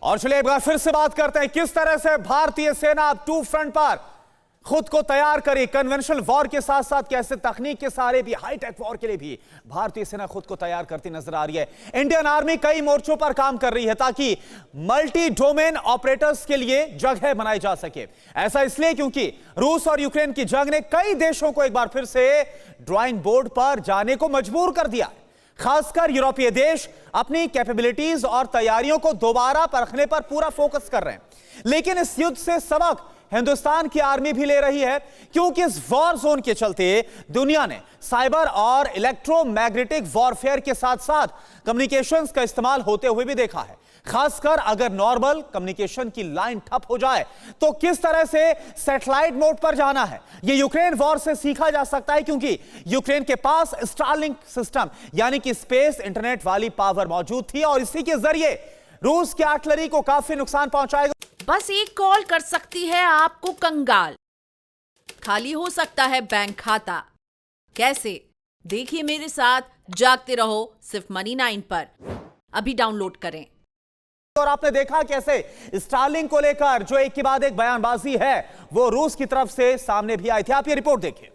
और चलिए एक बार फिर से बात करते हैं किस तरह से भारतीय सेना अब टू फ्रंट पर खुद को तैयार करी। कन्वेंशनल वॉर के साथ साथ कैसे तकनीक के सहारे भी हाईटेक वॉर के लिए भी भारतीय सेना खुद को तैयार करती नजर आ रही है। इंडियन आर्मी कई मोर्चों पर काम कर रही है ताकि मल्टी डोमेन ऑपरेटर्स के लिए जगह बनाई जा सके। ऐसा इसलिए क्योंकि रूस और यूक्रेन की जंग ने कई देशों को एक बार फिर से ड्राइंग बोर्ड पर जाने को मजबूर कर दिया। खासकर यूरोपीय देश अपनी कैपेबिलिटीज और तैयारियों को दोबारा परखने पर पूरा फोकस कर रहे हैं। लेकिन इस युद्ध से सबक हिंदुस्तान की आर्मी भी ले रही है, क्योंकि इस वॉर जोन के चलते दुनिया ने साइबर और इलेक्ट्रोमैग्नेटिक वॉरफेयर के साथ साथ कम्युनिकेशंस का इस्तेमाल होते हुए भी देखा है। खासकर अगर नॉर्मल कम्युनिकेशन की लाइन ठप हो जाए तो किस तरह से सैटेलाइट मोड पर जाना है, यह यूक्रेन वॉर से सीखा जा सकता है, क्योंकि यूक्रेन के पास स्टारलिंक सिस्टम यानी कि स्पेस इंटरनेट वाली पावर मौजूद थी और इसी के जरिए रूस की आर्टिलरी को काफी नुकसान पहुंचाएगा। बस एक कॉल कर सकती है आपको कंगाल, खाली हो सकता है बैंक खाता। कैसे? देखिए मेरे साथ, जागते रहो सिर्फ मनी 9 पर। अभी डाउनलोड करें। और आपने देखा कैसे स्टारलिंक को लेकर जो एक के बाद एक बयानबाजी है वो रूस की तरफ से सामने भी आई थी। आप ये रिपोर्ट देखिए।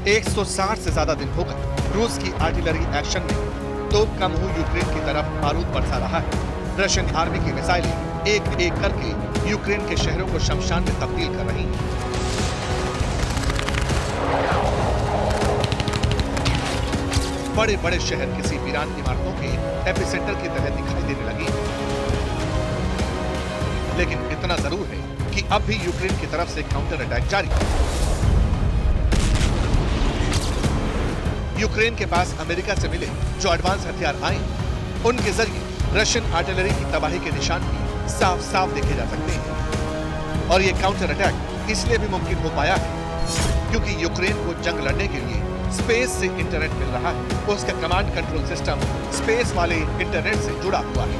एक 160 से ज्यादा दिन हो गए रूस की आर्टिलरी एक्शन में तोप का मुंह यूक्रेन की तरफ बारूद बरसा रहा है। रशियन आर्मी की मिसाइलें एक एक करके यूक्रेन के शहरों को शमशान में तब्दील कर रही हैं। बड़े बड़े शहर किसी वीरान इमारतों के एपिसेंटर की तरह दिखाई देने लगे। लेकिन इतना जरूर है कि अब भी यूक्रेन की तरफ से काउंटर अटैक जारी है। यूक्रेन के पास अमेरिका से मिले जो एडवांस हथियार आए, उनके जरिए रशियन आर्टिलरी की तबाही के निशान भी साफ साफ देखे जा सकते हैं। और ये काउंटर अटैक इसलिए भी मुमकिन हो पाया है क्योंकि यूक्रेन को जंग लड़ने के लिए स्पेस से इंटरनेट मिल रहा है। उसका कमांड कंट्रोल सिस्टम स्पेस वाले इंटरनेट से जुड़ा हुआ है।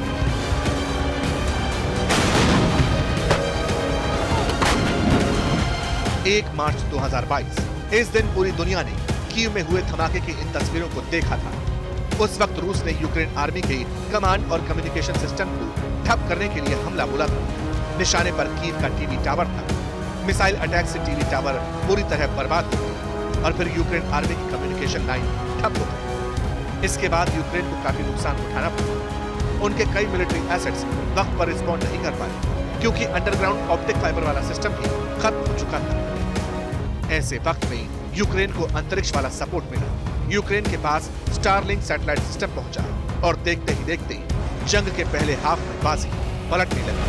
1 मार्च 2022 इस दिन पूरी दुनिया ने कीव में हुए धमाके की इन तस्वीरों को देखा था। उस वक्त रूस ने यूक्रेन आर्मी के कमांड और कम्युनिकेशन सिस्टम को ठप करने के लिए हमला बोला था। निशाने पर कीव का टीवी टावर था। मिसाइल अटैक से टीवी टावर पूरी तरह बर्बाद हो गया और फिर यूक्रेन आर्मी की कम्युनिकेशन लाइन ठप हो गई। इसके बाद यूक्रेन को काफी नुकसान उठाना पड़ा। उनके कई मिलिट्री एसेट्स वक्त पर रिस्पॉन्ड नहीं कर पाए क्योंकि अंडरग्राउंड ऑप्टिक फाइबर वाला सिस्टम भी खत्म हो चुका था। ऐसे वक्त में यूक्रेन को अंतरिक्ष वाला सपोर्ट मिला। यूक्रेन के पास स्टारलिंक सैटेलाइट सिस्टम पहुंचा और देखते ही देखते जंग के पहले हाफ में बाजी पलटने लगी।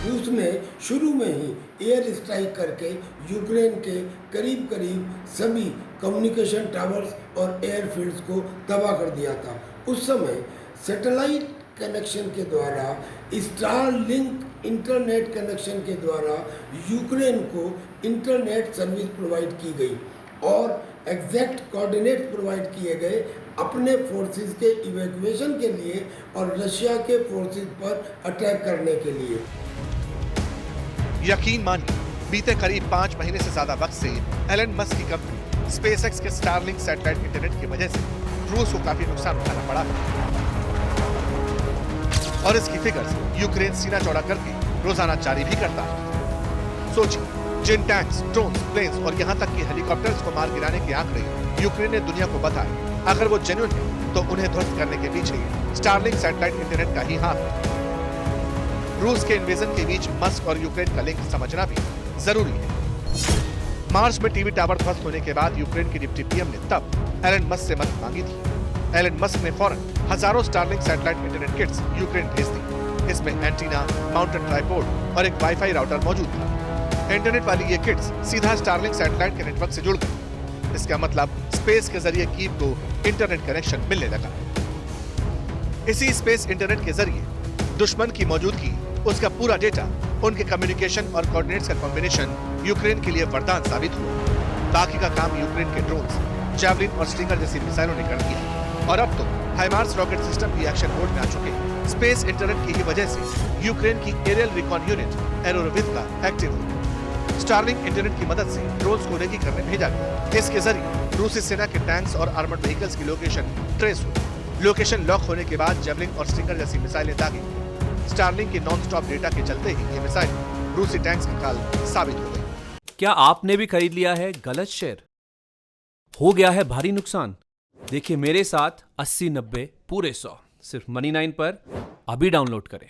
रूस ने शुरू में ही एयर स्ट्राइक करके यूक्रेन के करीब करीब सभी कम्युनिकेशन टावर्स और एयरफील्ड्स को तबाह कर दिया था। उस समय सैटेलाइट कनेक्शन के द्वारा, स्टारलिंक इंटरनेट कनेक्शन के द्वारा यूक्रेन को इंटरनेट सर्विस प्रोवाइड की गई और एग्जैक्ट कोऑर्डिनेट्स प्रोवाइड किए गए अपने फोर्सेस के इवैक्यूएशन के लिए और रशिया के फोर्सेस पर अटैक करने के लिए। यकीन मानिए, बीते करीब 5 महीने से ज्यादा वक्त से एलन मस्क की कंपनी स्पेसएक्स के स्टारलिंक सैटेलाइट इंटरनेट की वजह से रूस को काफी नुकसान उठाना पड़ा और इसकी फिगर्स यूक्रेन सीना चौड़ा करके रोजाना जारी भी करता है। सोचिए, जिन टैंक्स, ड्रोन्स, प्लेन्स और यहां तक कि हेलीकॉप्टर्स को मार गिराने के आंकड़े यूक्रेन ने दुनिया को बताए, अगर वो जेन्युइन है तो उन्हें ध्वस्त करने के पीछे स्टारलिंक सैटेलाइट इंटरनेट का ही हाथ है। रूस के इन्वेजन के बीच मस्क और यूक्रेन का लिंक समझना भी जरूरी है। मार्च में टीवी टावर ध्वस्त होने के बाद यूक्रेन की डिप्टी पीएम ने तब एलन मस्क से मदद मांगी थी। एलन मस्क ने फौरन हजारों Starlink satellite internet kits Ukraine भेज दी। इसमें एंटीना, माउंटेड ट्राइपोड और एक वाईफाई राउटर मौजूद था। इंटरनेट वाली ये किट्स सीधा स्टारलिंक सैटेलाइट के नेटवर्क से जुड़ गई। इसका मतलब स्पेस के जरिए कीव को इंटरनेट कनेक्शन मिलने लगा। इसी स्पेस इंटरनेट के जरिए दुश्मन की मौजूदगी, उसका पूरा डेटा, उनके कम्युनिकेशन और कोऑर्डिनेट्स का कॉम्बिनेशन यूक्रेन के लिए वरदान साबित हुआ। बाकी का काम यूक्रेन के ड्रोन्स, जैवलिन और स्टिंगर जैसी मिसाइलों ने कर दिया और अब तो हाइमार्स रॉकेट सिस्टम भी एक्शन मोड में आ चुके हैं। स्पेस इंटरनेट की ही वजह से यूक्रेन की एरियल रिकॉन यूनिट एरोवित्का एक्टिव हुई। स्टारलिंक इंटरनेट की मदद से ड्रोन्स को रेकी करने भेजा गया। इसके जरिए रूसी सेना के टैंक्स और आर्मर्ड व्हीकल्स की लोकेशन ट्रेस हुई। लोकेशन लॉक होने के बाद जैवलिन और स्टिंगर जैसी मिसाइलें दागी। स्टारलिंक के नॉन स्टॉप डेटा के चलते ही ये मिसाइल रूसी टैंक्स का काल साबित हो गई। क्या आपने भी खरीद लिया है गलत शेयर? हो गया है भारी नुकसान? देखिए मेरे साथ 80-90 पूरे 100 सिर्फ Money9 पर अभी डाउनलोड करें।